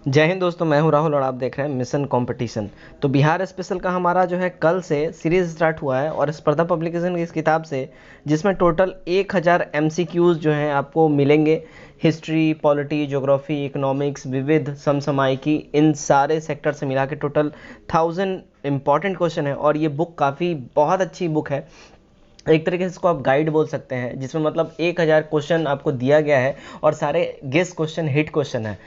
जय हिंद दोस्तों, मैं हूं राहुल और आप देख रहे हैं मिशन कंपटीशन। तो बिहार स्पेशल का हमारा जो है कल से सीरीज स्टार्ट हुआ है और स्पर्धा पब्लिकेशन की इस किताब से, जिसमें टोटल 1000 एमसीक्यूज जो हैं आपको मिलेंगे। हिस्ट्री, पॉलिटी, ज्योग्राफी, इकोनॉमिक्स, विविध, समसामयिकी, इन सारे सेक्टर से मिला के टोटल 1000 इंपॉर्टेंट क्वेश्चन है। और ये बुक काफ़ी बहुत अच्छी बुक है। एक तरीके से इसको आप गाइड बोल सकते हैं, जिसमें मतलब 1000 क्वेश्चन आपको दिया गया है और सारे गेस क्वेश्चन, हिट क्वेश्चन है।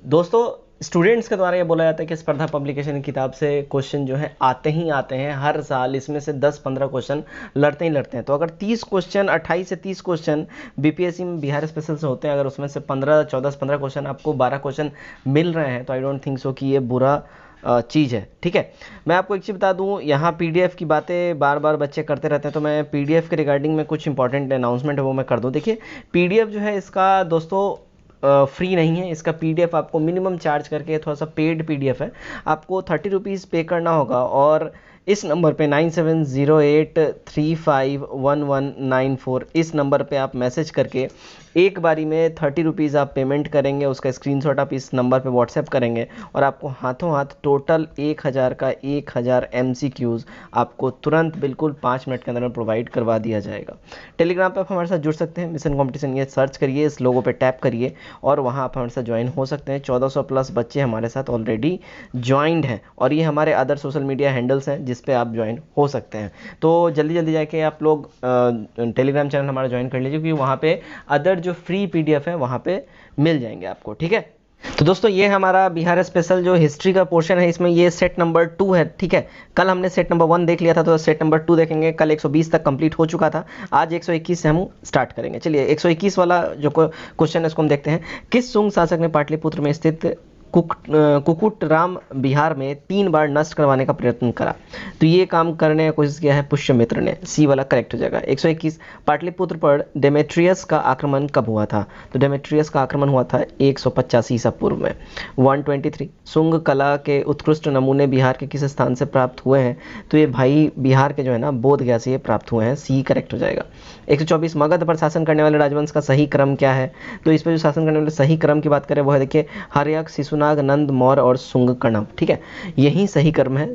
दोस्तों, स्टूडेंट्स के द्वारा ये बोला जाता है कि स्पर्धा पब्लिकेशन की किताब से क्वेश्चन जो है आते ही आते हैं हर साल। इसमें से 10-15 क्वेश्चन लड़ते ही लड़ते हैं। तो अगर 30 क्वेश्चन, 28 से 30 क्वेश्चन बीपीएससी में बिहार स्पेशल से होते हैं, अगर उसमें से 15, 14 से 15 क्वेश्चन आपको 12 क्वेश्चन मिल रहे हैं, तो आई डोंट थिंक सो कि ये बुरा चीज़ है। ठीक है, मैं आपको एक चीज़ बता दूं, यहाँ पीडीएफ की बातें बार बार बच्चे करते रहते हैं, तो मैं पीडीएफ के रिगार्डिंग में कुछ इंपॉर्टेंट अनाउंसमेंट है वो मैं कर दूं। देखिए, पीडीएफ जो है इसका दोस्तों फ्री नहीं है। इसका पीडीएफ आपको मिनिमम चार्ज करके, थोड़ा सा पेड पीडीएफ है, आपको 30 रुपीज़ पे करना होगा। और इस नंबर पे 9708351194 इस नंबर पे आप मैसेज करके एक बारी में 30 रुपीज़ आप पेमेंट करेंगे। उसका स्क्रीनशॉट आप इस नंबर पे व्हाट्सएप करेंगे और आपको हाथों हाथ टोटल 1000 का 1000 एमसीक्यूज़ आपको तुरंत बिल्कुल 5 मिनट के अंदर में प्रोवाइड करवा दिया जाएगा। टेलीग्राम पे आप हमारे साथ जुड़ सकते हैं, मिशन कॉम्पिटिशन ये सर्च करिए, इस लोगो पे टैप करिए और वहाँ आप हमारे साथ ज्वाइन हो सकते हैं। 1400 प्लस बच्चे हमारे साथ ऑलरेडी ज्वाइंड हैं और ये हमारे अदर सोशल मीडिया हैंडल्स हैं जिस पे आप ज्वाइन हो सकते हैं। तो जल्दी जल्दी जाके आप लोग टेलीग्राम चैनल हमारा ज्वाइन कर लीजिए, क्योंकि वहाँ पे अदर जो फ्री पीडीएफ है वहाँ पे मिल जाएंगे आपको। ठीक है, तो दोस्तों ये हमारा बिहार स्पेशल जो हिस्ट्री का पोर्शन है, इसमें ये सेट नंबर 2 है। ठीक है, कल हमने सेट नंबर 1 देख लिया था, तो सेट नंबर 2 देखेंगे। कल 120 तक कंप्लीट हो चुका था, आज 121 से हम स्टार्ट करेंगे। चलिए, 121 वाला जो क्वेश्चन है इसको हम देखते हैं। किस शुंग शासक ने पाटलिपुत्र में स्थित कुकुटराम बिहार में 3 बार नष्ट करवाने का प्रयत्न करा? तो ये काम करने की कोशिश किया है पुष्यमित्र ने। सी वाला करेक्ट हो जाएगा। 121, पाटलिपुत्र पर डेमेट्रियस का आक्रमण कब हुआ था? तो डेमेट्रियस का आक्रमण हुआ था 185 ईसा पूर्व में। 123, शुंग कला के उत्कृष्ट नमूने बिहार के किस स्थान से प्राप्त हुए हैं? तो ये भाई बिहार के जो है ना, बोध गया से ये प्राप्त हुए हैं। सी करेक्ट हो जाएगा। 124, मगध पर शासन करने वाले राजवंश का सही क्रम क्या है? तो इस पर जो शासन करने वाले सही क्रम की बात करें वो है, देखिए, हर्यक, शिशुनाग, नंद, मौर्य और शुंग कणव। ठीक है, यही सही क्रम है।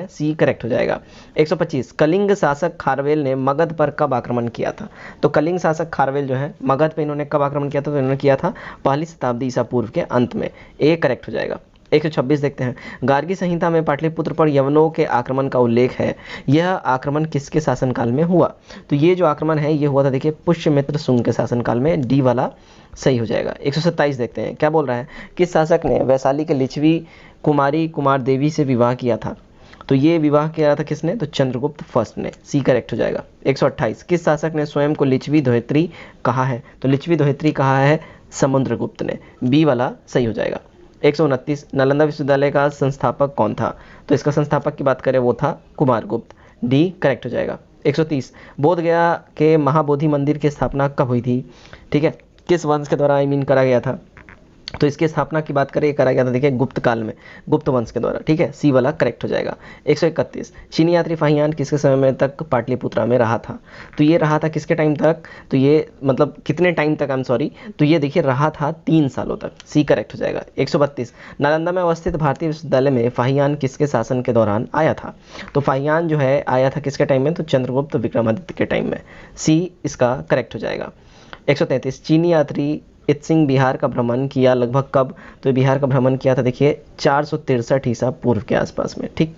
सी करेक्ट हो जाएगा। 125, कलिंग शासक खारवेल ने मगध पर कब आक्रमण किया था? तो कलिंग शासक खारवेल जो है मगध पर इन्होंने कब आक्रमण किया था? तो इन्होंने किया था 1ली शताब्दी ईसा पूर्व के अंत में। ए करेक्ट हो जाएगा। 126 देखते हैं। गार्गी संहिता में पाटलिपुत्र पर यवनों के आक्रमण का उल्लेख है। यह आक्रमण किसके शासनकाल में हुआ? तो ये जो आक्रमण है ये हुआ था, देखिए, पुष्यमित्र शुंग के शासनकाल में। डी वाला सही हो जाएगा। 127 देखते हैं, क्या बोल रहा है? किस शासक ने वैशाली के लिच्छवी कुमारी कुमार देवी से विवाह किया था? तो ये विवाह किया था किसने? तो चंद्रगुप्त फर्स्ट ने। सी करेक्ट हो जाएगा। 128, किस शासक ने स्वयं को लिच्छवी धोयत्री कहा है? तो लिच्छवी धोयत्री कहा है समुद्रगुप्त ने। बी वाला सही हो जाएगा। 129, नालंदा विश्वविद्यालय का संस्थापक कौन था? तो इसका संस्थापक की बात करें वो था कुमारगुप्त। डी करेक्ट हो जाएगा। 130, बोध गया के महाबोधि मंदिर की स्थापना कब हुई थी? ठीक है, किस वंश के द्वारा करा गया था? तो इसकी स्थापना की बात करें, करा गया था, देखिए, गुप्त काल में, गुप्त वंश के द्वारा। ठीक है, सी वाला करेक्ट हो जाएगा। 131, चीनी यात्री फाहियान किसके समय में तक पाटलिपुत्रा में रहा था? तो ये रहा था किसके टाइम तक? तो ये मतलब कितने टाइम तक, आई एम सॉरी, तो ये देखिए रहा था 3 सालों तक। सी करेक्ट हो जाएगा। 132, नालंदा में अवस्थित भारतीय विश्वविद्यालय में फाहियान किसके शासन के दौरान आया था? तो फाहियान जो है आया था किसके टाइम में? तो चंद्रगुप्त विक्रमादित्य के टाइम में। सी इसका करेक्ट हो जाएगा। 133, चीनी यात्री इत्सिंग बिहार का भ्रमण किया लगभग कब? तो बिहार का भ्रमण किया था, देखिए, 463 ईसा पूर्व के आसपास में। ठीक,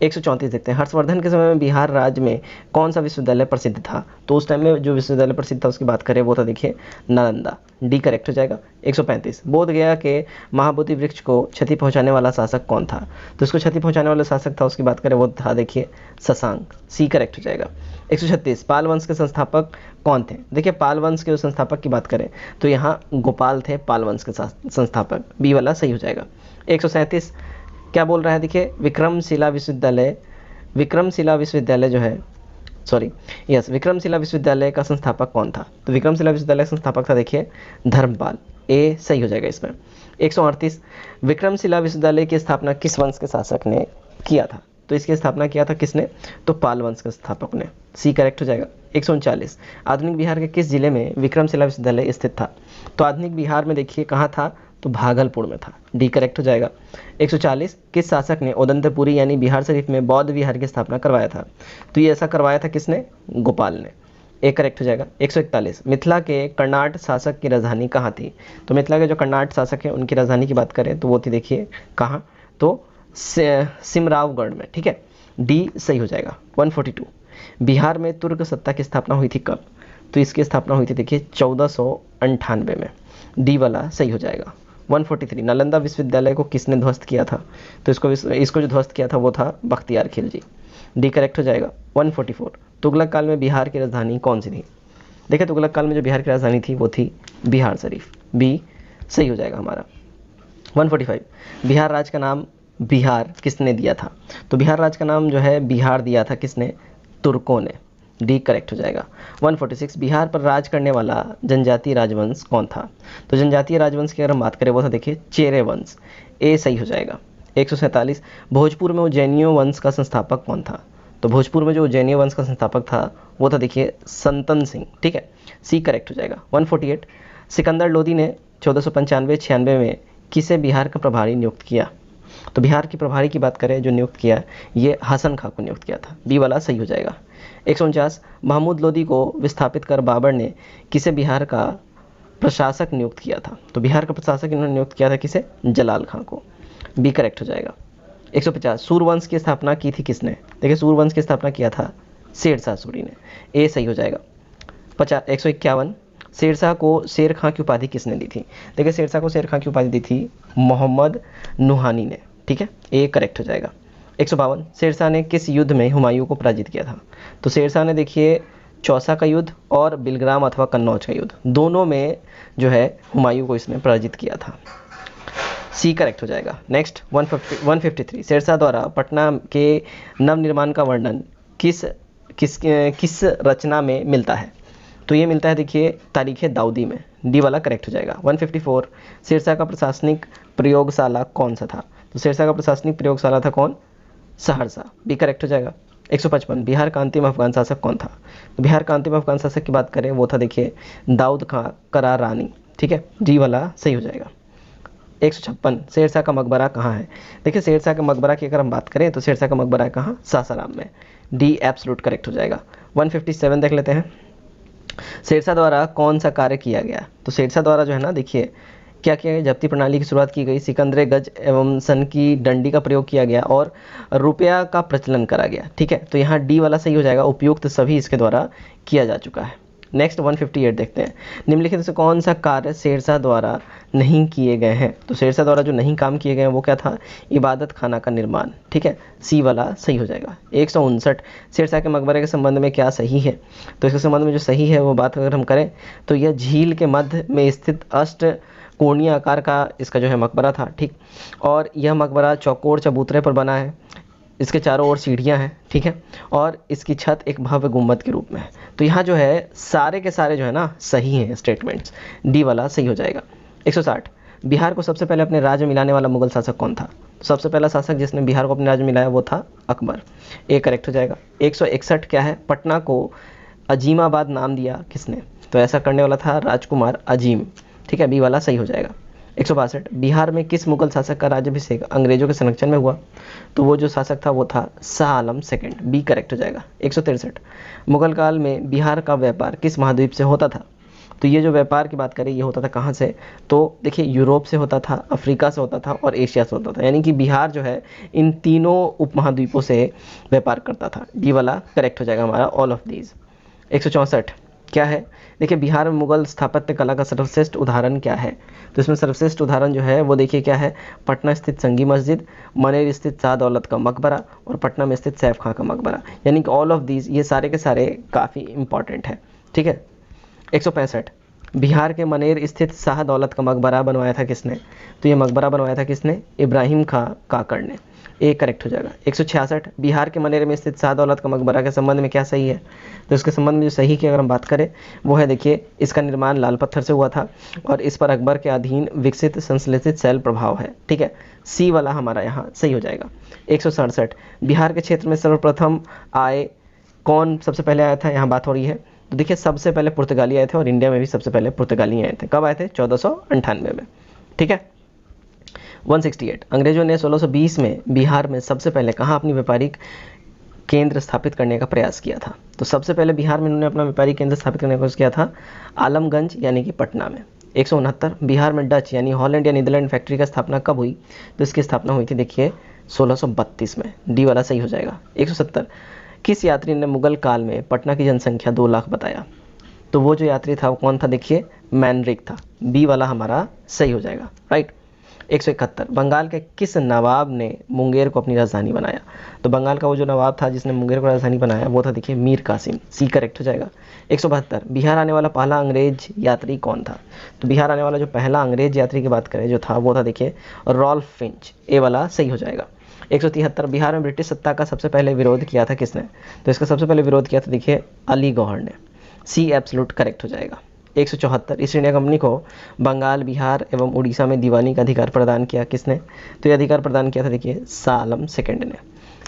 134 देखते हैं। हर्षवर्धन के समय में बिहार राज्य में कौन सा विश्वविद्यालय प्रसिद्ध था? तो उस टाइम में जो विश्वविद्यालय प्रसिद्ध था उसकी बात करें वो था, देखिए, नालंदा। डी करेक्ट हो जाएगा। 135, बोध गया के महाबोधि वृक्ष को क्षति पहुंचाने वाला शासक कौन था? तो उसको क्षति पहुंचाने वाला शासक था, उसकी बात करें वो था, देखिए, शशांक। सी करेक्ट हो जाएगा। 136, पाल वंश के संस्थापक कौन थे? देखिए, पाल वंश के संस्थापक की बात करें तो यहाँ गोपाल थे पाल वंश के संस्थापक। बी वाला सही हो जाएगा। 137, क्या बोल रहा है? देखिए, विक्रमशिला विश्वविद्यालय जो है, सॉरी, यस, विक्रमशिला विश्वविद्यालय का संस्थापक कौन था? तो विक्रमशिला विश्वविद्यालय का संस्थापक था, देखिए, धर्मपाल। ए सही हो जाएगा इसमें। 138, विक्रमशिला विश्वविद्यालय की स्थापना किस वंश के शासक ने किया था? तो इसकी स्थापना किया था किसने? तो पाल वंश के स्थापक ने। सी करेक्ट हो जाएगा। 139, आधुनिक बिहार के किस जिले में विक्रमशिला विश्वविद्यालय स्थित था? तो आधुनिक बिहार में देखिए कहाँ था? तो भागलपुर में था, डी करेक्ट हो जाएगा। 140 किस शासक ने उदंतपुरी यानी बिहार शरीफ में बौद्ध विहार की स्थापना करवाया था? तो ये ऐसा करवाया था किसने? गोपाल ने, ए करेक्ट हो जाएगा। 141 मिथिला के कर्नाट शासक की राजधानी कहाँ थी? तो मिथिला के जो कर्नाट शासक हैं उनकी राजधानी की बात करें तो वो थी, देखिए कहाँ, तो सिमरावगढ़ में, ठीक है, डी सही हो जाएगा। 142 बिहार में तुर्क सत्ता की स्थापना हुई थी कब? तो इसकी स्थापना हुई थी देखिए 1498 में, डी वाला सही हो जाएगा। 143 नालंदा विश्वविद्यालय को किसने ध्वस्त किया था? तो इसको जो ध्वस्त किया था वो था बख्तियार खिलजी, डी करेक्ट हो जाएगा। 144 तुगलक काल में बिहार की राजधानी कौन सी थी? देखिए तुगलक काल में जो बिहार की राजधानी थी वो थी बिहार शरीफ, बी सही हो जाएगा हमारा। 145 बिहार राज्य का नाम बिहार किसने दिया था? तो बिहार राज्य का नाम जो है बिहार दिया था किसने? तुर्कों ने, डी करेक्ट हो जाएगा। 146 बिहार पर राज करने वाला जनजातीय राजवंश कौन था? तो जनजातीय राजवंश की अगर हम बात करें वो था देखिए चेरे वंश, ए सही हो जाएगा। 147 भोजपुर में उज्जैनियों वंश का संस्थापक कौन था? तो भोजपुर में जो उज्जैनियों वंश का संस्थापक था वो था देखिए संतन सिंह, ठीक है, सी करेक्ट हो जाएगा। 148 सिकंदर लोदी ने 1495-96 में किसे बिहार का प्रभारी नियुक्त किया? तो बिहार की प्रभारी की बात करें जो नियुक्त किया ये हसन खां को नियुक्त किया था, बी वाला सही हो जाएगा। 149 महमूद लोदी को विस्थापित कर बाबर ने किसे बिहार का प्रशासक नियुक्त किया था? तो बिहार का प्रशासक इन्होंने नियुक्त किया था किसे? जलाल खां को, बी करेक्ट हो जाएगा। 150 सूरवंश की स्थापना की थी किसने? देखिए सूरवंश की स्थापना किया था शेरशाह सूरी ने, ए सही हो जाएगा। 151 शेरशाह को शेर खां की उपाधि किसने दी थी? देखिए शेरशाह को शेर खां की उपाधि दी थी मोहम्मद नुहानी ने, ठीक है, ए करेक्ट हो जाएगा। 152 शेरशाह ने किस युद्ध में हुमायूं को पराजित किया था? तो शेरशाह ने देखिए चौसा का युद्ध और बिलग्राम अथवा कन्नौज का युद्ध, दोनों में जो है हुमायूं को इसने पराजित किया था, सी करेक्ट हो जाएगा। नेक्स्ट 153 शेरशाह द्वारा पटना के नवनिर्माण का वर्णन किस रचना में मिलता है? तो ये मिलता है देखिए तारीख दाऊदी में, डी वाला करेक्ट हो जाएगा। 154 शेरशाह का प्रशासनिक प्रयोगशाला कौन सा था? तो शेरशाह का प्रशासनिक प्रयोगशाला था कौन? सहरसा, बी करेक्ट हो जाएगा। 155 बिहार का अंतिम अफगान शासक कौन था? तो बिहार का अंतिम अफगान शासक की बात करें वो था देखिए दाऊद खां करारानी, ठीक है, डी वाला सही हो जाएगा। 156 शेरशाह का मकबरा कहाँ है? देखिए शेरशाह का मकबरा की अगर हम बात करें तो शेरशाह का मकबरा है कहाँ? सासाराम में, डी एब्सोल्यूट करेक्ट हो जाएगा। 157 देख लेते हैं शेरशाह द्वारा कौन सा कार्य किया गया? तो शेरशाह द्वारा जो है ना देखिए क्या किया गया, जब्ती प्रणाली की शुरुआत की गई, सिकंदरे गज एवं सन की डंडी का प्रयोग किया गया और रुपया का प्रचलन करा गया, ठीक है, तो यहाँ डी वाला सही हो जाएगा, उपयुक्त सभी इसके द्वारा किया जा चुका है। नेक्स्ट 158 देखते हैं निम्नलिखित से कौन सा कार्य शेरशाह द्वारा नहीं किए गए हैं? तो शेरशाह द्वारा जो नहीं काम किए गए हैं वो क्या था? इबादत खाना का निर्माण, ठीक है, सी वाला सही हो जाएगा। 159 शेरशाह के मकबरे के संबंध में क्या सही है? तो इसके संबंध में जो सही है वो बात अगर हम करें तो यह झील के मध्य में स्थित अष्ट कोणीय आकार का इसका जो है मकबरा था, ठीक, और यह मकबरा चौकोर चबूतरे पर बना है, इसके चारों ओर सीढ़ियां हैं, ठीक है, और इसकी छत एक भव्य गुंबद के रूप में है। तो यहाँ जो है सारे के सारे जो है ना सही हैं स्टेटमेंट्स, डी वाला सही हो जाएगा। 160 बिहार को सबसे पहले अपने राज्य मिलाने वाला मुगल शासक कौन था? तो सबसे पहला शासक जिसने बिहार को अपने राज्य मिलाया वो था अकबर, ए करेक्ट हो जाएगा। 161 क्या है? पटना को अजीमाबाद नाम दिया किसने? तो ऐसा करने वाला था राजकुमार अजीम, ठीक है, बी वाला सही हो जाएगा। 162 बिहार में किस मुगल शासक का राज्याभिषेक अंग्रेजों के संरक्षण में हुआ? तो वो जो शासक था वो था Shah Alam second, B correct हो जाएगा। 163 मुगल काल में बिहार का व्यापार किस महाद्वीप से होता था? तो ये जो व्यापार की बात करें ये होता था कहाँ से? तो देखिए यूरोप से होता था, अफ्रीका से होता था और एशिया से होता था, यानी कि बिहार जो है इन तीनों उपमहाद्वीपों से व्यापार करता था, डी वाला करेक्ट हो जाएगा हमारा ऑल ऑफ दीज। 164 क्या है? देखिए बिहार में मुगल स्थापत्य कला का सर्वश्रेष्ठ उदाहरण क्या है? तो इसमें सर्वश्रेष्ठ उदाहरण जो है वो देखिए क्या है? पटना स्थित संगी मस्जिद, मनेर स्थित शाह दौलत का मकबरा और पटना में स्थित सैफ खां का मकबरा, यानी कि ऑल ऑफ दीज ये सारे के सारे काफ़ी इंपॉर्टेंट है, ठीक है। 165 बिहार के मनेर स्थित शाह दौलत का मकबरा बनवाया था किसने? तो ये मकबरा बनवाया था किसने? इब्राहिम खां काकड़ ने, ए करेक्ट हो जाएगा। 166 बिहार के मनेर में स्थित शाह दौलत का मकबरा के संबंध में क्या सही है? तो इसके संबंध में जो सही की अगर हम बात करें वो है देखिए इसका निर्माण लाल पत्थर से हुआ था और इस पर अकबर के अधीन विकसित संश्लेषित शैल प्रभाव है, ठीक है, सी वाला हमारा यहाँ सही हो जाएगा। 167 बिहार के क्षेत्र में सर्वप्रथम आए कौन सबसे पहले आया था, यहाँ बात हो रही है। तो देखिए सबसे पहले पुर्तगाली आए थे और इंडिया में भी सबसे पहले पुर्तगाली आए थे, कब आए थे? 1498 में, ठीक है। 168 अंग्रेजों ने 1620 में बिहार में सबसे पहले कहाँ अपनी व्यापारिक केंद्र स्थापित करने का प्रयास किया था? तो सबसे पहले बिहार में उन्होंने अपना व्यापारिक केंद्र स्थापित करने का प्रयास किया था आलमगंज यानी कि पटना में। 169 बिहार में डच यानी हॉलैंड या नीदरलैंड फैक्ट्री का स्थापना कब हुई? तो इसकी स्थापना हुई थी देखिए 1632 में, डी वाला सही हो जाएगा। 170 किस यात्री ने मुगल काल में पटना की जनसंख्या 2 लाख बताया? तो वो जो यात्री था वो कौन था? देखिए मैनरिक था, बी वाला हमारा सही हो जाएगा, राइट। 171 बंगाल के किस नवाब ने मुंगेर को अपनी राजधानी बनाया? तो बंगाल का वो जो नवाब था जिसने मुंगेर को राजधानी बनाया वो था देखिए मीर कासिम, सी करेक्ट हो जाएगा। 172 बिहार आने वाला पहला अंग्रेज यात्री कौन था? तो बिहार आने वाला जो पहला अंग्रेज यात्री की बात करें जो था वो था देखिए रॉल्फ फिंच, ए वाला सही हो जाएगा। 173 बिहार में ब्रिटिश सत्ता का सबसे पहले विरोध किया था किसने? तो इसका सबसे पहले विरोध किया था देखिए अली गौहर ने, सी एब्सोल्यूट करेक्ट हो जाएगा। 174 ईस्ट इंडिया कंपनी को बंगाल, बिहार एवं उड़ीसा में दीवानी का अधिकार प्रदान किया किसने? तो ये अधिकार प्रदान किया था देखिए शाह आलम सेकंड ने,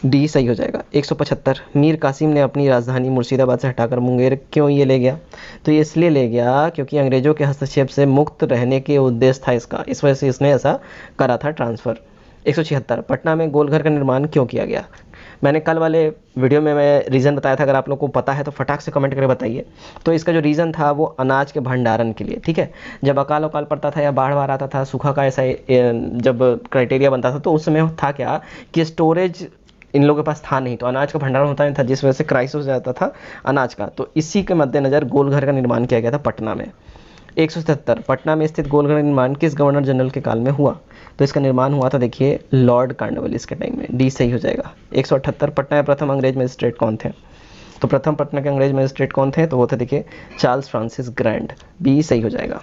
डी सही हो जाएगा। 175 मीर कासिम ने अपनी राजधानी मुर्शिदाबाद से हटाकर मुंगेर क्यों ये ले गया? तो ये इसलिए ले गया क्योंकि अंग्रेजों के हस्तक्षेप से मुक्त रहने के उद्देश्य था इसका, इस वजह से इसने ऐसा करा था ट्रांसफ़र। 176 पटना में गोलघर का निर्माण क्यों किया गया? मैंने कल वाले वीडियो में मैं रीज़न बताया था, अगर आप लोग को पता है तो फटाक से कमेंट करके बताइए। तो इसका जो रीज़न था वो अनाज के भंडारण के लिए, ठीक है। जब अकाल पड़ता था या बाढ़ बाढ़ आता था, सूखा का ऐसा जब क्राइटेरिया बनता था तो उस समय था क्या कि स्टोरेज इन लोगों के पास था नहीं, तो अनाज का भंडारण होता नहीं था, जिस वजह से क्राइसिस हो जाता था अनाज का। तो इसी के मद्देनज़र गोलघर का निर्माण किया गया था पटना में। 177 पटना में स्थित गोलघर का निर्माण किस गवर्नर जनरल के काल में हुआ? तो इसका निर्माण हुआ था देखिए लॉर्ड कॉर्नवालिस के टाइम में, डी सही हो जाएगा। 178 पटना में प्रथम अंग्रेज मजिस्ट्रेट कौन थे? तो प्रथम पटना के अंग्रेज मजिस्ट्रेट कौन थे? तो वो थे देखिए चार्ल्स फ्रांसिस ग्रैंड, बी सही हो जाएगा।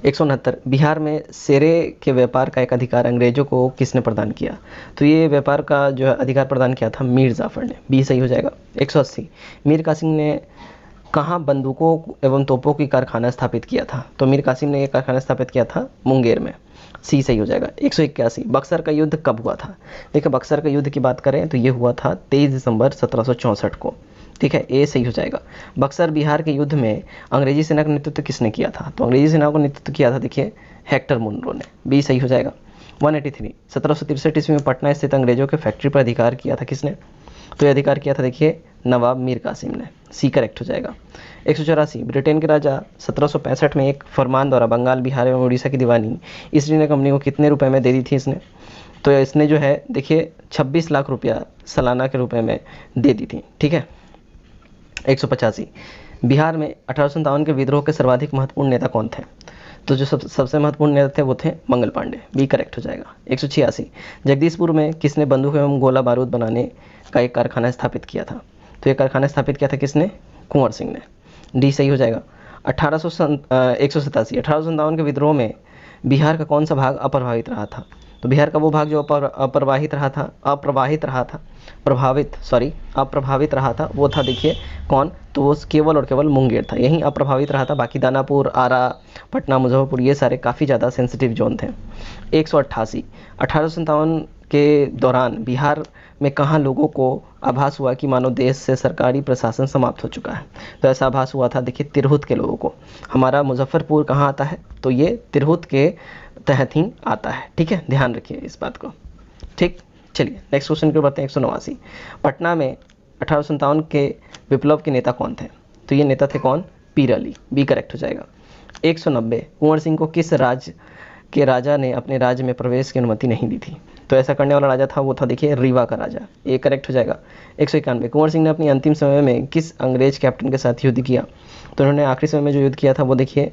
169 बिहार में सेरे के व्यापार का एक अधिकार अंग्रेजों को किसने प्रदान किया? तो ये व्यापार का जो अधिकार प्रदान किया था मीर जाफर ने, बी सही हो जाएगा। 180 मीर कासिम ने कहाँ बंदूकों एवं तोपों की कारखाना स्थापित किया था? तो मीर कासिम ने यह कारखाना स्थापित किया था मुंगेर में, सी सही हो जाएगा। 181 बक्सर का युद्ध कब हुआ था? देखिए बक्सर का युद्ध की बात करें तो ये हुआ था 23 दिसंबर 1764 को, ठीक है, ए सही हो जाएगा। बक्सर बिहार के युद्ध में अंग्रेजी सेना का नेतृत्व किसने किया था? तो अंग्रेजी सेना का नेतृत्व किया था देखिए हेक्टर मुनरो ने, बी सही हो जाएगा। 183 1763 ईस्वी में पटना स्थित अंग्रेजों के फैक्ट्री पर अधिकार किया था किसने? तो ये अधिकार किया था देखिए नवाब मीर कासिम ने, सी करेक्ट हो जाएगा। 184 ब्रिटेन के राजा 1765 में एक फरमान द्वारा बंगाल, बिहार एवं उड़ीसा की दीवानी ईस्ट इंडिया कंपनी को कितने रुपए में दे दी थी इसने? तो इसने जो है देखिए 26 लाख रुपया सालाना के रुपए में दे दी थी, ठीक है। 185 बिहार में 1857 के विद्रोह के सर्वाधिक महत्वपूर्ण नेता कौन थे? तो जो सबसे महत्वपूर्ण नेता थे वो थे मंगल पांडे, बी करेक्ट हो जाएगा। 186 जगदीशपुर में किसने बंदूक एवं गोला बारूद बनाने का एक कारखाना स्थापित किया था? तो ये कारखाना स्थापित किया था किसने? कुंवर सिंह ने, डी सही हो जाएगा। 1857 के विद्रोह में बिहार का कौन सा भाग अप्रभावित रहा था? तो बिहार का वो भाग जो अप्रभावित रहा था वो था देखिए कौन? तो वो केवल और केवल मुंगेर था, यही अप्रभावित रहा था। बाकी दानापुर, आरा, पटना, मुजफ्फरपुर ये सारे काफ़ी ज़्यादा सेंसिटिव जोन थे। 188 1857 के दौरान बिहार में कहाँ लोगों को आभास हुआ कि मानो देश से सरकारी प्रशासन समाप्त हो चुका है? तो ऐसा आभास हुआ था देखिए तिरहुत के लोगों को। हमारा मुजफ्फरपुर कहाँ आता है? तो ये तिरहुत के तहत ही आता है, ठीक है, ध्यान रखिए इस बात को, ठीक। चलिए नेक्स्ट क्वेश्चन की बढ़ते हैं। 189 पटना में 1857 के विप्लव के नेता कौन थे? तो ये नेता थे कौन? पीर अली, बी करेक्ट हो जाएगा। 190 कुंवर सिंह को किस राज्य के राजा ने अपने राज्य में प्रवेश की अनुमति नहीं दी थी? तो ऐसा करने वाला राजा था वो था देखिए रीवा का राजा, ए करेक्ट हो जाएगा। 191 कुंवर सिंह ने अपनी अंतिम समय में किस अंग्रेज कैप्टन के साथ युद्ध किया? तो उन्होंने आखिरी समय में जो युद्ध किया था वो देखिए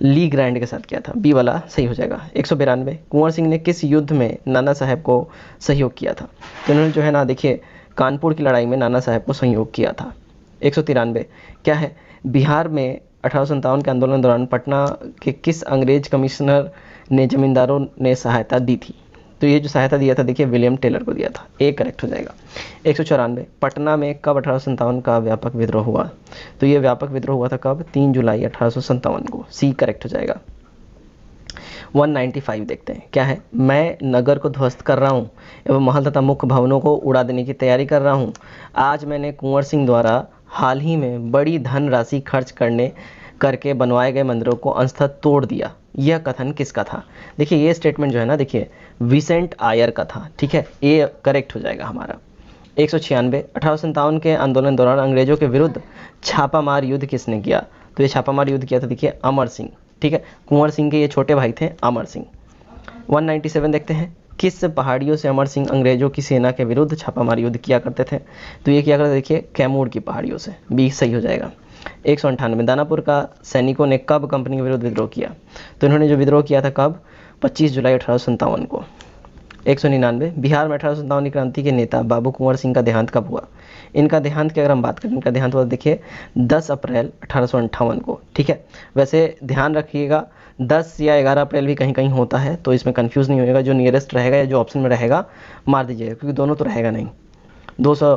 ली ग्रैंड के साथ किया था, बी वाला सही हो जाएगा। 192 कुंवर सिंह ने किस युद्ध में नाना साहब को सहयोग किया था? तो उन्होंने जो है ना देखिए कानपुर की लड़ाई में नाना साहब को सहयोग किया था। 193 क्या है? बिहार में 1857 के आंदोलन दौरान पटना के किस अंग्रेज कमिश्नर ने जमींदारों ने सहायता दी थी? तो ये जो सहायता दिया था देखिए विलियम टेलर को दिया था, ए करेक्ट हो जाएगा। 194 पटना में कब 1857 का व्यापक विद्रोह हुआ? तो ये व्यापक विद्रोह हुआ था कब? 3 जुलाई 1857 को, सी करेक्ट हो जाएगा। 195 देखते हैं क्या है? मैं नगर को ध्वस्त कर रहा हूँ एवं महल तथा मुख्य भवनों को उड़ा देने की तैयारी कर रहा हूँ। आज मैंने कुंवर सिंह द्वारा हाल ही में बड़ी धनराशि खर्च करके बनवाए गए मंदिरों को अंशतः तोड़ दिया। यह कथन किसका था? देखिए ये स्टेटमेंट जो है ना, देखिए विसेंट आयर का था, ठीक है, ये करेक्ट हो जाएगा हमारा। 196, 1857 के आंदोलन दौरान अंग्रेजों के विरुद्ध छापामार युद्ध किसने किया? तो ये छापामार युद्ध किया था, देखिए अमर सिंह, ठीक है, कुंवर सिंह के ये छोटे भाई थे अमर सिंह। 197 देखते हैं, किस पहाड़ियों से अमर सिंह अंग्रेजों की सेना के विरुद्ध छापामार युद्ध किया करते थे? तो ये किया करते, देखिए कैमूर की पहाड़ियों से, बी सही हो जाएगा। 198, दानापुर का सैनिकों ने कब कंपनी के विरुद्ध विद्रोह किया? तो इन्होंने जो विद्रोह किया था कब? 25 जुलाई 1857 को। 199, बिहार में 1857 की क्रांति के नेता बाबू कुंवर सिंह का देहांत कब हुआ? इनका देहांत की अगर हम बात करें, इनका देहांत हुआ देखिए 10 अप्रैल 1858 को, ठीक है। वैसे ध्यान रखिएगा 10 या 11 अप्रैल भी कहीं कहीं होता है, तो इसमें कंफ्यूज नहीं होएगा, जो नियरेस्ट रहेगा या जो ऑप्शन में रहेगा मार दीजिएगा, क्योंकि दोनों तो रहेगा नहीं। 200,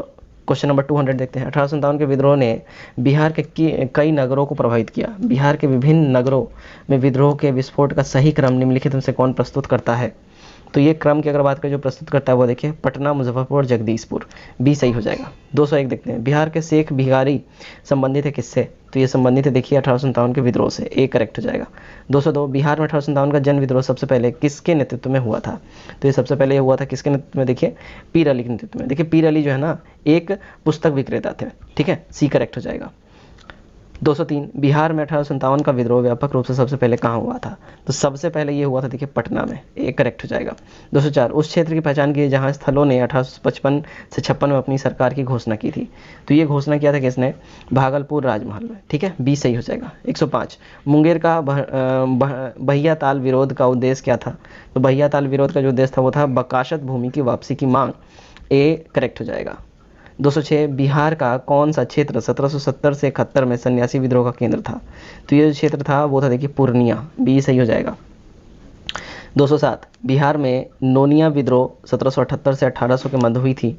क्वेश्चन नंबर 200 देखते हैं, 1857 के विद्रोह ने बिहार के कई नगरों को प्रभावित किया। बिहार के विभिन्न नगरों में विद्रोह के विस्फोट का सही क्रम निम्नलिखित में से कौन प्रस्तुत करता है? तो ये क्रम की अगर बात करें जो प्रस्तुत करता है वो देखिए पटना, मुजफ्फरपुर और जगदीशपुर, बी सही हो जाएगा। 201 देखते हैं, बिहार के शेख भिखारी संबंधित है किससे? तो ये संबंधित है देखिए 1857 के विद्रोह से, ए करेक्ट हो जाएगा। 202, बिहार में 1857 का जन विद्रोह सबसे पहले किसके नेतृत्व में हुआ था? तो ये सबसे पहले ये हुआ था किसके नेतृत्व में? देखिए पीर अली के नेतृत्व में। देखिए पीर अली जो है ना एक पुस्तक विक्रेता थे, ठीक है, सी करेक्ट हो जाएगा। 203, बिहार में 1857 का विद्रोह व्यापक रूप से सबसे पहले कहाँ हुआ था? तो सबसे पहले ये हुआ था देखिए पटना में, ये करेक्ट हो जाएगा। 204, उस क्षेत्र की पहचान की जहाँ स्थलों ने 1855 से 56 में अपनी सरकार की घोषणा की थी। तो ये घोषणा किया था किसने? भागलपुर राजमहल में, ठीक है, बी सही हो जाएगा। 105, मुंगेर का बहिया ताल विरोध का उद्देश्य क्या था? तो बहिया ताल विरोध का जो उद्देश्य था वो था बकाशत भूमि की वापसी की मांग, ए करेक्ट हो जाएगा। 206, बिहार का कौन सा क्षेत्र 1770 से 71 में सन्यासी विद्रोह का केंद्र था? तो ये जो क्षेत्र था वो था देखिए पूर्णिया, बी सही हो जाएगा। 207, बिहार में नोनिया विद्रोह 1778 से 1800 के मध्य हुई थी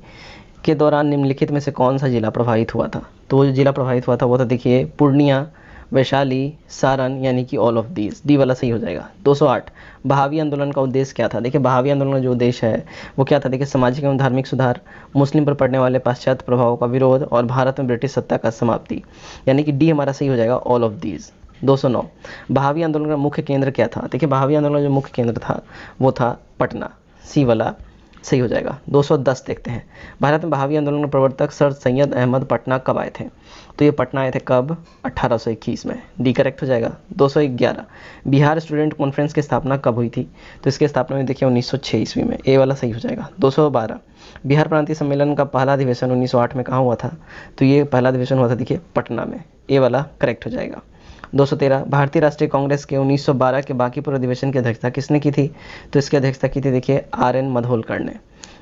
के दौरान निम्नलिखित में से कौन सा जिला प्रभावित हुआ था? तो वो जो जिला प्रभावित हुआ था वो था देखिए पूर्णिया, वैशाली, सारण, यानी कि ऑल ऑफ दीज, डी वाला सही हो जाएगा। 208, बहावी आंदोलन का उद्देश्य क्या था? देखिए बहावी आंदोलन का जो उद्देश्य है वो क्या था? देखिए सामाजिक एवं धार्मिक सुधार, मुस्लिम पर पड़ने वाले पाश्चात्य प्रभावों का विरोध और भारत में ब्रिटिश सत्ता का समाप्ति, यानी कि डी हमारा सही हो जाएगा, ऑल ऑफ दीज। 209, बहावी आंदोलन का मुख्य केंद्र क्या था? देखिए बहावी आंदोलन का जो मुख्य केंद्र था वो था पटना, सी वाला सही हो जाएगा। 210 देखते हैं, भारत में बहावी आंदोलन के प्रवर्तक सर सैयद अहमद पटना कब आए थे? तो ये पटना आए थे कब? 1821 में, डी करेक्ट हो जाएगा। 211, बिहार स्टूडेंट कॉन्फ्रेंस की स्थापना कब हुई थी? तो इसकी स्थापना में देखिए 1906 ईस्वी में, ए वाला सही हो जाएगा। 212, बिहार प्रांतीय सम्मेलन का पहला अधिवेशन 1908 में कहाँ हुआ था? तो ये पहला अधिवेशन हुआ था देखिए पटना में, ए वाला करेक्ट हो जाएगा। 213, भारतीय राष्ट्रीय कांग्रेस के 1912 के बांकीपुर अधिवेशन की अध्यक्षता किसने की थी? तो इसकी अध्यक्षता की थी देखिए आर.एन. मधोलकर ने,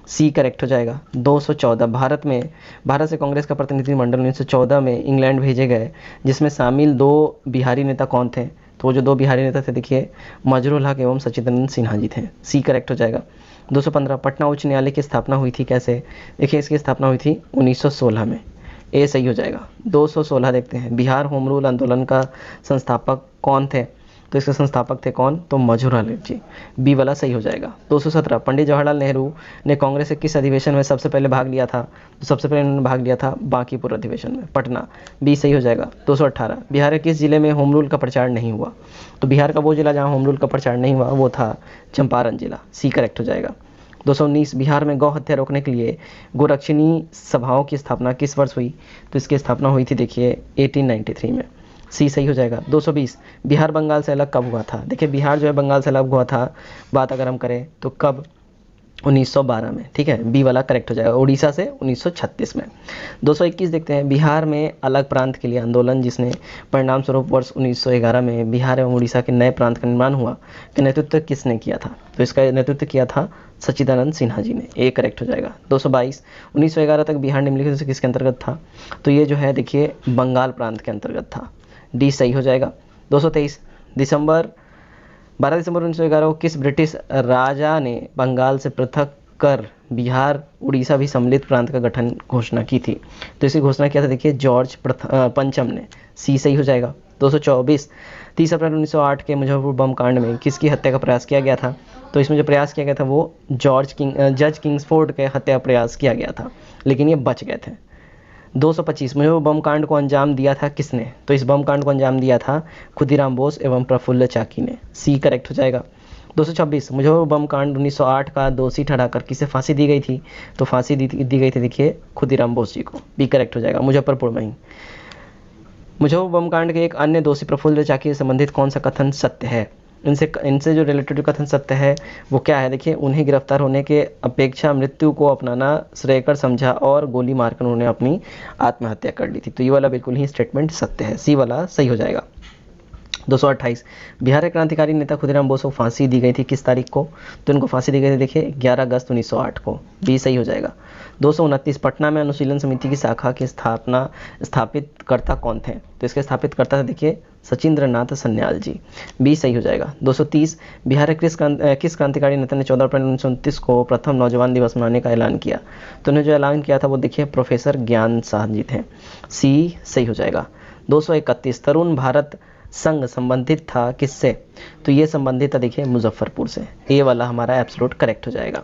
सी करेक्ट हो जाएगा। 214, भारत से कांग्रेस का प्रतिनिधिमंडल 1914 में इंग्लैंड भेजे गए, जिसमें शामिल 2 बिहारी नेता कौन थे? तो वो जो 2 बिहारी नेता थे देखिए मजरूल हक एवं सच्चिदानंद सिन्हा जी थे, सी करेक्ट हो जाएगा। 215, पटना उच्च न्यायालय की स्थापना हुई थी कैसे? देखिए इसकी स्थापना हुई थी 1916 में, ए सही हो जाएगा। 216 देखते हैं, बिहार होम रूल आंदोलन का संस्थापक कौन थे? तो इसके संस्थापक थे कौन? तो मजरूल जी, बी वाला सही हो जाएगा। 217, पंडित जवाहरलाल नेहरू ने कांग्रेस के किस अधिवेशन में सबसे पहले भाग लिया था? तो सबसे पहले उन्होंने भाग लिया था बांकीपुर अधिवेशन में, पटना, बी सही हो जाएगा। 218, बिहार के किस जिले में होम रूल का प्रचार नहीं हुआ? तो बिहार का वो जिला जहाँ होम रूल का प्रचार नहीं हुआ वो था चंपारण जिला, सी करेक्ट हो जाएगा। 219, बिहार में गौ हत्या रोकने के लिए गोरक्षिणी सभाओं की स्थापना किस वर्ष हुई? तो इसकी स्थापना हुई थी देखिए 1893 में, सी सही हो जाएगा। 220, बिहार बंगाल से अलग कब हुआ था? देखिए बिहार जो है बंगाल से अलग हुआ था, बात अगर हम करें तो कब? 1912 में, ठीक है, बी वाला करेक्ट हो जाएगा। उड़ीसा से 1936 में। 221 देखते हैं, बिहार में अलग प्रांत के लिए आंदोलन जिसने परिणाम स्वरूप वर्ष 1911 में बिहार एवं उड़ीसा के नए प्रांत का निर्माण हुआ, का नेतृत्व किसने किया था? तो इसका नेतृत्व किया था सच्चिदानंद सिन्हा जी ने, ए करेक्ट हो जाएगा। 222, 1911 तक बिहार निम्नलिखित से किसके अंतर्गत था? तो ये जो है देखिए बंगाल प्रांत के अंतर्गत था, डी सही हो जाएगा। 223, 12 दिसंबर 1911 को किस ब्रिटिश राजा ने बंगाल से पृथक कर बिहार उड़ीसा भी सम्मिलित प्रांत का गठन घोषणा की थी? तो इसकी घोषणा किया था देखिए जॉर्ज पंचम ने, सी सही हो जाएगा। 224, 30 अप्रैल 1908 के मुजफ्फरपुर बम कांड में किसकी हत्या का प्रयास किया गया था? तो इसमें जो प्रयास किया गया था वो जज किंग्सफोर्ड के हत्या प्रयास किया गया था, लेकिन ये बच गए थे। 225 मुझे वो बम कांड को अंजाम दिया था किसने? तो इस बम कांड को अंजाम दिया था खुदीराम बोस एवं प्रफुल्ल चाकी ने। सी करेक्ट हो जाएगा। 226 मुझे वो बम कांड 1908 का दोषी ठहराकर किसे फांसी दी गई थी? तो फांसी दी गई थी देखिए खुदीराम बोस जी को। बी करेक्ट हो जाएगा, मुजफ्फरपुर में ही। मुझे वो बम कांड के एक अन्य दोषी प्रफुल्ल चाकी से संबंधित कौन सा कथन सत्य है? इनसे जो रिलेटेड जो कथन सत्य है वो क्या है? देखिए, उन्हें गिरफ्तार होने के अपेक्षा मृत्यु को अपनाना श्रेयकर समझा और गोली मारकर उन्होंने अपनी आत्महत्या कर ली थी। तो ये वाला बिल्कुल ही स्टेटमेंट सत्य है, सी वाला सही हो जाएगा। 228 बिहार के क्रांतिकारी नेता खुदीराम बोस को फांसी दी गई थी किस तारीख को? तो इनको फांसी दी गई थी देखिए 11 अगस्त 1908 को। बी सही हो जाएगा। 229 पटना में अनुशीलन समिति की शाखा की स्थापित करता कौन थे? तो इसके स्थापित करता था देखिए सचिंद्र नाथ सन्याल जी। बी सही हो जाएगा। 230 बिहार के किस क्रांतिकारी नेता ने 14 अप्रैल 1929 को प्रथम नौजवान दिवस मनाने का ऐलान किया? तो उन्होंने जो ऐलान किया था वो देखिए प्रोफेसर ज्ञान साह जी थे। सी सही हो जाएगा। 231 तरुण भारत संघ संबंधित था किससे? तो ये संबंधित था देखिए मुजफ्फरपुर से। ए वाला हमारा एब्सोल्यूट करेक्ट हो जाएगा।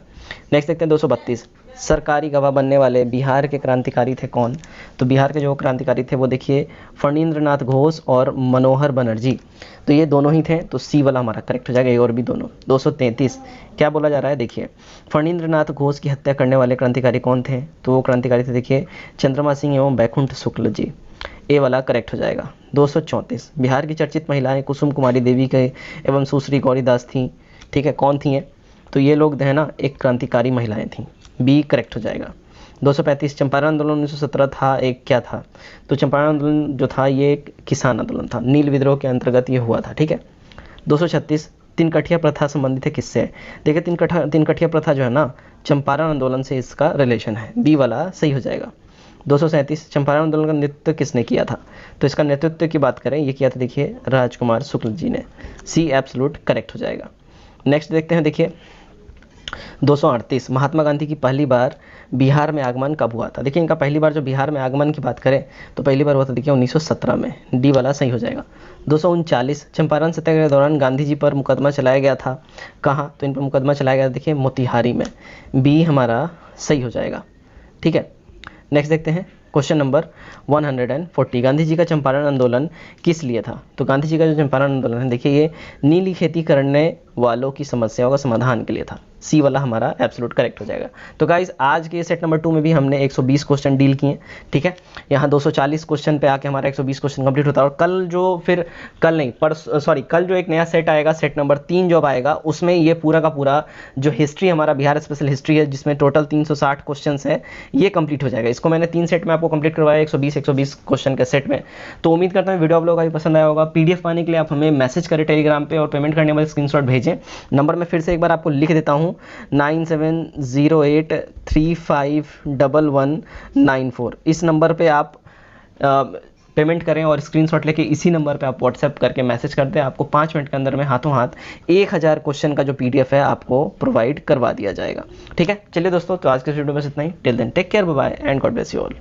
नेक्स्ट देखते हैं 232 सरकारी गवाह बनने वाले बिहार के क्रांतिकारी थे कौन? तो बिहार के जो क्रांतिकारी थे वो देखिए फणींद्रनाथ घोष और मनोहर बनर्जी। तो ये दोनों ही थे, तो सी वाला हमारा करेक्ट हो जाएगा, ये और भी दोनों। 233 क्या बोला जा रहा है? देखिए फणींद्रनाथ घोष की हत्या करने वाले क्रांतिकारी कौन थे? तो वो क्रांतिकारी थे देखिए चंद्रमा सिंह एवं बैकुंठ शुक्ल जी। ए वाला करेक्ट हो जाएगा। 234 बिहार की चर्चित महिलाएं कुसुम कुमारी देवी के एवं सुश्री गौरीदास थी। ठीक है, कौन थी ये? तो ये लोग है ना एक क्रांतिकारी महिलाएं थी। बी करेक्ट हो जाएगा। 235 चंपारण आंदोलन 1917 था, एक क्या था? तो चंपारण आंदोलन जो था ये एक किसान आंदोलन था, नील विद्रोह के अंतर्गत ये हुआ था। ठीक है। 236 तिनकठिया प्रथा संबंधित है किससे? देखिए तिनकठिया प्रथा जो है ना चंपारण आंदोलन से इसका रिलेशन है। बी वाला सही हो जाएगा। 237 चंपारण आंदोलन का नेतृत्व किसने किया था? तो इसका नेतृत्व की बात करें ये किया था देखिए राजकुमार शुक्ल जी ने। सी एब्सोल्यूट करेक्ट हो जाएगा। नेक्स्ट देखते हैं देखिए 238 महात्मा गांधी की पहली बार बिहार में आगमन कब हुआ था? देखिए इनका पहली बार जो बिहार में आगमन की बात करें तो पहली बार हुआ था देखिए 1917 में। डी वाला सही हो जाएगा। 239 चंपारण सत्याग्रह के दौरान गांधी जी पर मुकदमा चलाया गया था, कहाँ? तो इन पर मुकदमा चलाया गया देखिए मोतिहारी में। बी हमारा सही हो जाएगा। ठीक है। नेक्स्ट देखते हैं क्वेश्चन नंबर 140 गांधी जी का चंपारण आंदोलन किस लिए था? तो गांधी जी का जो चंपारण आंदोलन है देखिए ये नीली खेती करने वालों की समस्याओं का समाधान के लिए था। सी वाला हमारा एब्सोल्यूट करेक्ट हो जाएगा। तो गाइस आज के सेट नंबर 2 में भी हमने 120 क्वेश्चन डील किए। ठीक है, यहाँ 240 क्वेश्चन पे आके हमारा 120 क्वेश्चन कंप्लीट होता है। और कल जो एक नया सेट आएगा, सेट नंबर 3 जो आएगा उसमें ये पूरा का पूरा जो हिस्ट्री हमारा बिहार स्पेशल हिस्ट्री है जिसमें टोटल 360 क्वेश्चन है ये कंप्लीट हो जाएगा। इसको मैंने 3 सेट में आपको कंप्लीट करवाया 120 क्वेश्चन के सेट में। तो उम्मीद करता हूँ वीडियो आप लोगों का भी पसंद आया होगा। पीडीएफ पाने के लिए आप हमें मैसेज करें टेलीग्राम पे और पेमेंट करने वाले स्क्रीनशॉट भेजें। नंबर मैं फिर से एक बार आपको लिख देता हूँ 9708351194। इस नंबर पे आप पेमेंट करें और स्क्रीनशॉट लेके इसी नंबर पे आप व्हाट्सएप करके मैसेज कर दें। आपको 5 मिनट के अंदर में हाथों हाथ 1000 क्वेश्चन का जो पीडीएफ है आपको प्रोवाइड करवा दिया जाएगा। ठीक है, चलिए दोस्तों, तो आज के वीडियो में बस इतना ही। Till then take care, bye bye and God bless you all.